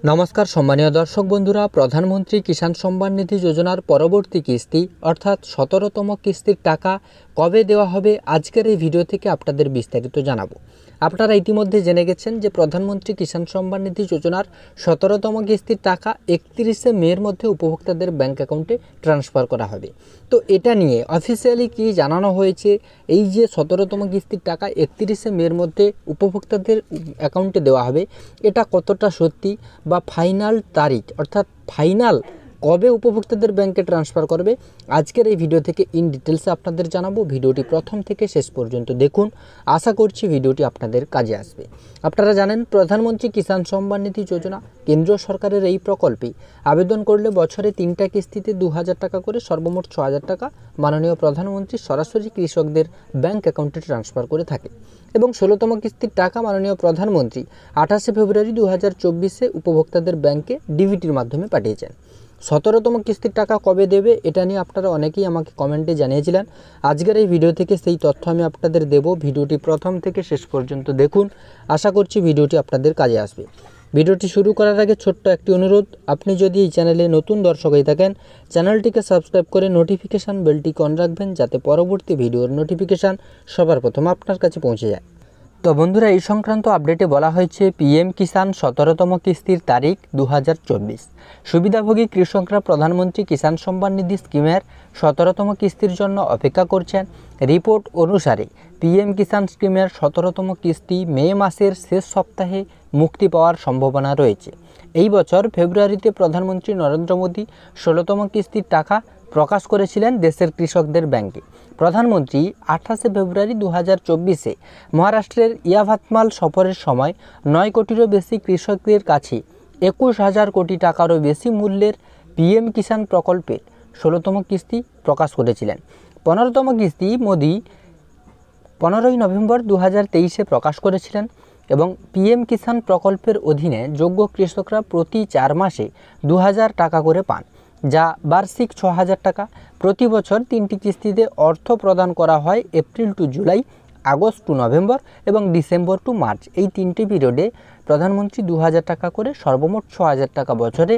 নমস্কার সম্মানীয় দর্শক বন্ধুরা, প্রধানমন্ত্রী কিষাণ সম্মান নিধি যোজনার পরবর্তী কিস্তি অর্থাৎ 17তম কিস্তির টাকা কবে দেওয়া হবে আজকের এই ভিডিও থেকে আপনাদের বিস্তারিত জানাবো। আপনারা ইতিমধ্যে জেনে গেছেন যে প্রধানমন্ত্রী কিষাণ সম্মান নিধি যোজনার 17তম কিস্তির টাকা 31শে মের মধ্যে উপভোক্তাদের ব্যাংক অ্যাকাউন্টে ট্রান্সফার করা হবে। তো এটা নিয়ে অফিসিয়ালি কি জানানো হয়েছে, এই যে 17তম কিস্তির টাকা 31শে মের মধ্যে উপভোক্তাদের অ্যাকাউন্টে দেওয়া হবে, এটা কতটা সত্যি বা ফাইনাল তারিখ অর্থাৎ ফাইনাল কবে উপভোক্তাদের ব্যাংকে ট্রান্সফার করবে, আজকের এই ভিডিও থেকে ইন ডিটেলসে আপনাদের জানাবো। ভিডিওটি প্রথম থেকে শেষ পর্যন্ত দেখুন, আশা করছি ভিডিওটি আপনাদের কাজে আসবে। আপনারা জানেন প্রধানমন্ত্রী কিষাণ সম্মান নিধি যোজনা কেন্দ্র সরকারের এই প্রকল্পে আবেদন করলে বছরে 3টা কিস্তিতে 2000 টাকা করে সর্বমোট 6000 টাকা মাননীয় প্রধানমন্ত্রী সরাসরি কৃষকদের ব্যাংক অ্যাকাউন্টে ট্রান্সফার করে থাকে এবং 16তম কিস্তির টাকা মাননীয় প্রধানমন্ত্রী 28শে ফেব্রুয়ারি 2024-এ উপভোক্তাদের ব্যাংকে ডিবিটির মাধ্যমে পাঠিয়েছেন। 17তম কিস্তির টাকা কবে দেবে এটা নিয়ে আপনারা অনেকেই আমাকে কমেন্টে জানিয়েছিলেন। আজকের এই ভিডিও থেকে সেই তথ্য আমি আপনাদের দেব। ভিডিওটি প্রথম থেকে শেষ পর্যন্ত দেখুন, আশা করছি ভিডিওটি আপনাদের কাজে আসবে। ভিডিওটি শুরু করার আগে ছোট্ট একটি অনুরোধ, আপনি যদি এই চ্যানেলে নতুন দর্শক হয়ে থাকেন চ্যানেলটিকে সাবস্ক্রাইব করে নোটিফিকেশান বেলটিকে অন রাখবেন, যাতে পরবর্তী ভিডিওর নোটিফিকেশান সবার প্রথম আপনার কাছে পৌঁছে যায়। তো বন্ধুরা, এই সংক্রান্ত আপডেটে বলা হয়েছে পিএম কিষাণ 17তম কিস্তির তারিখ 2024। সুবিধাভোগী কৃষকরা প্রধানমন্ত্রী কিষাণ সম্মান নিধি স্কিমের 17তম কিস্তির জন্য অপেক্ষা করছেন। রিপোর্ট অনুসারে পিএম কিষাণ স্কিমের 17তম কিস্তি মে মাসের শেষ সপ্তাহে মুক্তি পাওয়ার সম্ভাবনা রয়েছে। এই বছর ফেব্রুয়ারিতে প্রধানমন্ত্রী নরেন্দ্র মোদী 16তম কিস্তির টাকা প্রকাশ করেছিলেন দেশের কৃষকদের ব্যাংকে। প্রধানমন্ত্রী 28শে ফেব্রুয়ারি 2024-এ মহারাষ্ট্রের ইয়াভাতমাল সফরের সময় 9 কোটিরও বেশি কৃষকদের কাছে 21,000 কোটি টাকারও বেশি মূল্যের পিএম কিষাণ প্রকল্পের 16তম কিস্তি প্রকাশ করেছিলেন। 15তম কিস্তি মোদী 15ই নভেম্বর 2023-এ প্রকাশ করেছিলেন এবং পিএম কিষাণ প্রকল্পের অধীনে যোগ্য কৃষকরা প্রতি 4 মাসে 2000 টাকা করে পান, যা বার্ষিক 6000 টাকা। প্রতি বছর 3টি কিস্তিতে অর্থ প্রদান করা হয় April to July, August to November এবং ডিসেম্বর টু মার্চ। এই 3টি পিরিয়ডে প্রধানমন্ত্রী 2000 টাকা করে সর্বমোট 6000 টাকা বছরে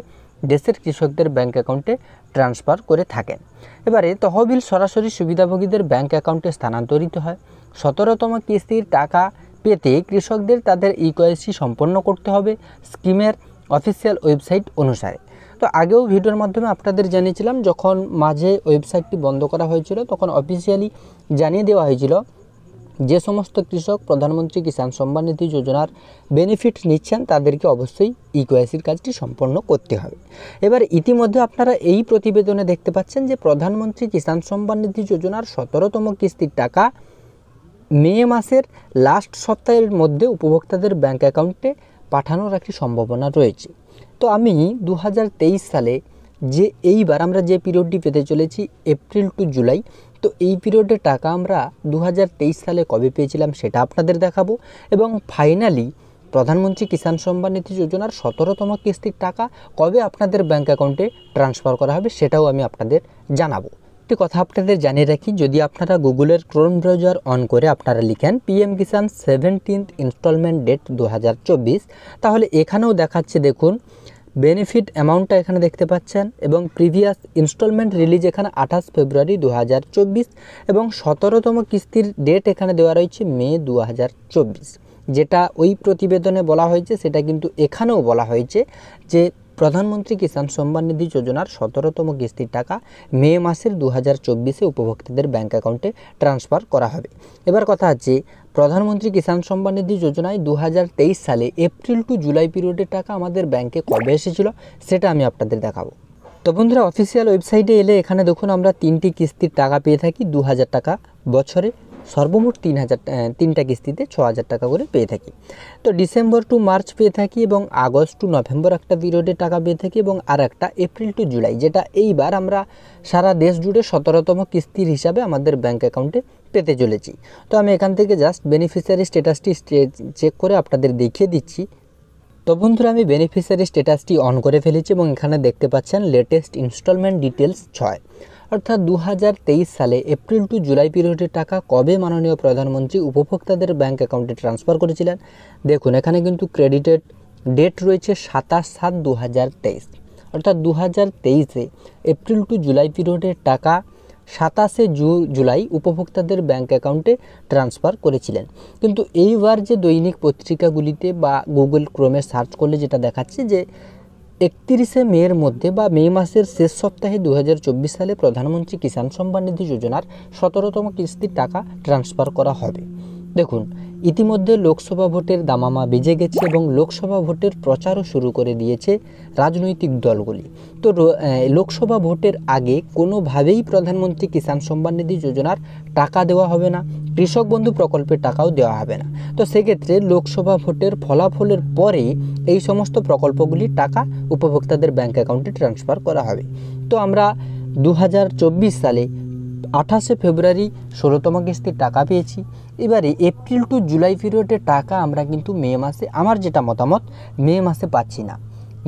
দেশের কৃষকদের ব্যাংক অ্যাকাউন্টে ট্রান্সফার করে থাকেন। এবারে তহবিল সরাসরি সুবিধাভোগীদের ব্যাংক অ্যাকাউন্টে স্থানান্তরিত হয়। 17তম কিস্তির টাকা পেতে কৃষকদের তাদের ইকেওয়াইসি সম্পন্ন করতে হবে স্কিমের অফিসিয়াল ওয়েবসাইট অনুসারে। তো আগেও ভিডিওর মাধ্যমে আপনাদের জানিয়েছিলাম, যখন মাঝে ওয়েবসাইটটি বন্ধ করা হয়েছিল তখন অফিসিয়ালি জানিয়ে দেওয়া হয়েছিল যে সমস্ত কৃষক প্রধানমন্ত্রী কিষাণ সম্মান নিধি যোজনার বেনিফিট নিচ্ছেন তাদেরকে অবশ্যই ইকেওয়াইসির কাজটি সম্পন্ন করতে হবে। এবার ইতিমধ্যে আপনারা এই প্রতিবেদনে দেখতে পাচ্ছেন যে প্রধানমন্ত্রী কিষাণ সম্মান নিধি যোজনার 17তম কিস্তির টাকা মে মাসের লাস্ট সপ্তাহের মধ্যে উপভোক্তাদের ব্যাংক অ্যাকাউন্টে পাঠানোর একটি সম্ভাবনা রয়েছে। তো আমি 2023 সালে যে এইবার আমরা যে পিরিয়ডটি পেতে চলেছি এপ্রিল টু জুলাই, তো এই পিরিয়ডের টাকা আমরা 2023 সালে কবে পেয়েছিলাম সেটা আপনাদের দেখাবো এবং ফাইনালি প্রধানমন্ত্রী কিষাণ সম্মান নিধি যোজনার 17তম কিস্তির টাকা কবে আপনাদের ব্যাংক অ্যাকাউন্টে ট্রান্সফার করা হবে সেটাও আমি আপনাদের জানাবো। একটি কথা আপনাদের জানিয়ে রাখি, যদি আপনারা গুগলের ক্রোম ব্রাউজার অন করে আপনারা লিখেন পিএম কিষাণ 17th ইনস্টলমেন্ট ডেট 2024, তাহলে এখানেও দেখাচ্ছে, দেখুন বেনিফিট অ্যামাউন্টটা এখানে দেখতে পাচ্ছেন এবং প্রিভিয়াস ইনস্টলমেন্ট রিলিজ এখানে 28 ফেব্রুয়ারি 2024 এবং 17তম কিস্তির ডেট এখানে দেওয়া রয়েছে মে 2024। যেটা ওই প্রতিবেদনে বলা হয়েছে সেটা কিন্তু এখানেও বলা হয়েছে যে প্রধানমন্ত্রী কিষাণ সম্মান নিধি যোজনার 17তম কিস্তির টাকা মে মাসের 2024-এ উপভোক্তাদের ব্যাংক অ্যাকাউন্টে ট্রান্সফার করা হবে। এবার কথা হচ্ছে প্রধানমন্ত্রী কিষাণ সম্মান নিধি যোজনায় 2023 সালে এপ্রিল টু জুলাই পিরিয়ডের টাকা আমাদের ব্যাংকে কবে এসেছিল সেটা আমি আপনাদের দেখাবো। তো বন্ধুরা, অফিসিয়াল ওয়েবসাইটে এলে এখানে দেখুন আমরা 3টি কিস্তির টাকা পেয়ে থাকি 2000 টাকা বছরে, সর্বমোট 3টা কিস্তিতে 6000 টাকা করে পেয়ে থাকি। তো ডিসেম্বর টু মার্চ পেয়ে থাকি এবং আগস্ট টু নভেম্বর একটা পিরিয়ডে টাকা পেয়ে থাকি এবং আর একটা এপ্রিল টু জুলাই, যেটা এইবার আমরা সারা দেশ জুড়ে 17তম কিস্তির হিসাবে আমাদের ব্যাংক অ্যাকাউন্টে পেতে চলেছি। তো আমি এখান থেকে জাস্ট বেনিফিশিয়ারি স্ট্যাটাসটি চেক করে আপনাদের দেখিয়ে দিচ্ছি। তো বন্ধুরা, আমি বেনিফিশিয়ারি স্ট্যাটাসটি অন করে ফেলেছি এবং এখানে দেখতে পাচ্ছেন লেটেস্ট ইনস্টলমেন্ট ডিটেলস 6, অর্থাৎ 2023 সালে এপ্রিল টু জুলাই পিরিয়ডের টাকা কবে মাননীয় প্রধানমন্ত্রী উপভোক্তাদের ব্যাংক অ্যাকাউন্টে ট্রান্সফার করেছিলেন। দেখুন এখানে কিন্তু ক্রেডিটেড ডেট রয়েছে 27/7/2023, অর্থাৎ 2023-এ এপ্রিল টু জুলাই পিরিয়ডের টাকা 27শে জুলাই উপভোক্তাদের ব্যাংক অ্যাকাউন্টে ট্রান্সফার করেছিলেন। কিন্তু এইবার যে দৈনিক পত্রিকাগুলিতে বা গুগল ক্রোমে সার্চ করলে যেটা দেখাচ্ছে যে 31শে মের মধ্যে বা মে মাসের শেষ সপ্তাহে 2024 সালে প্রধানমন্ত্রী কিষাণ সম্মান নিধি যোজনার 17তম কিস্তির টাকা ট্রান্সফার করা হবে। দেখুন, ইতিমধ্যে লোকসভা ভোটের দামামা বেজে গেছে এবং লোকসভা ভোটের প্রচারও শুরু করে দিয়েছে রাজনৈতিক দলগুলি। তো লোকসভা ভোটের আগে কোনোভাবেই প্রধানমন্ত্রী কিষাণ সম্মান নিধি যোজনার টাকা দেওয়া হবে না, কৃষক বন্ধু প্রকল্পের টাকাও দেওয়া হবে না। তো সেক্ষেত্রে লোকসভা ভোটের ফলাফলের পরে এই সমস্ত প্রকল্পগুলির টাকা উপভোক্তাদের ব্যাংক অ্যাকাউন্টে ট্রান্সফার করা হবে। তো আমরা 2024 সালে 28শে ফেব্রুয়ারি 16তম কিস্তির টাকা পেয়েছি। এবারে এপ্রিল টু জুলাই পিরিয়ডের টাকা আমরা কিন্তু মে মাসে, আমার যেটা মতামত, মে মাসে পাচ্ছি না।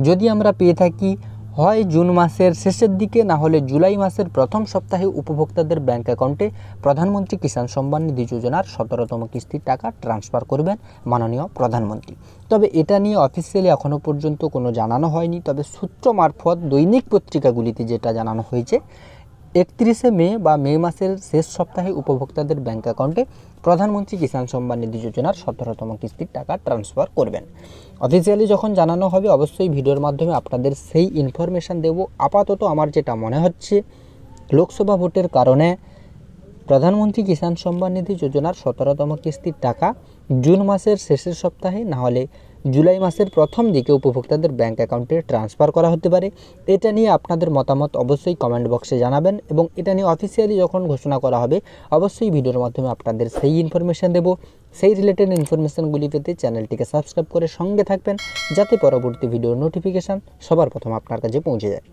যদি আমরা পেয়ে থাকি হয় জুন মাসের শেষের দিকে, না হলে জুলাই মাসের প্রথম সপ্তাহে উপভোক্তাদের ব্যাংক অ্যাকাউন্টে প্রধানমন্ত্রী কিষাণ সম্মান নিধি যোজনার 17তম কিস্তির টাকা ট্রান্সফার করবেন মাননীয় প্রধানমন্ত্রী। তবে এটা নিয়ে অফিসিয়ালি এখনও পর্যন্ত কোনো জানানো হয়নি। তবে সূত্র মারফত দৈনিক পত্রিকাগুলিতে যেটা জানানো হয়েছে, 31শে মে বা মে মাসের শেষ সপ্তাহে উপভোক্তাদের ব্যাংক অ্যাকাউন্টে প্রধানমন্ত্রী কিষাণ সম্মান নিধি যোজনার 17তম কিস্তির টাকা ট্রান্সফার করবেন। অফিসিয়ালি যখন জানানো হবে অবশ্যই ভিডিওর মাধ্যমে আপনাদের সেই ইনফরমেশান দেব। আপাতত আমার যেটা মনে হচ্ছে, লোকসভা ভোটের কারণে প্রধানমন্ত্রী কিষাণ সম্মান নিধি যোজনার 17তম কিস্তির টাকা জুন মাসের শেষের সপ্তাহে, না হলে জুলাই মাসের প্রথম দিকে উপভোক্তাদের ব্যাংক অ্যাকাউন্টে ট্রান্সফার করা হতে পারে। এটা নিয়ে আপনাদের মতামত অবশ্যই কমেন্ট বক্সে জানাবেন এবং এটা নিয়ে অফিসিয়ালি যখন ঘোষণা করা হবে অবশ্যই ভিডিওর মাধ্যমে আপনাদের সেই ইনফরমেশান দেব। সেই রিলেটেড ইনফরমেশানগুলি পেতে চ্যানেলটিকে সাবস্ক্রাইব করে সঙ্গে থাকবেন, যাতে পরবর্তী ভিডিওর নোটিফিকেশান সবার প্রথম আপনার কাছে পৌঁছে যায়।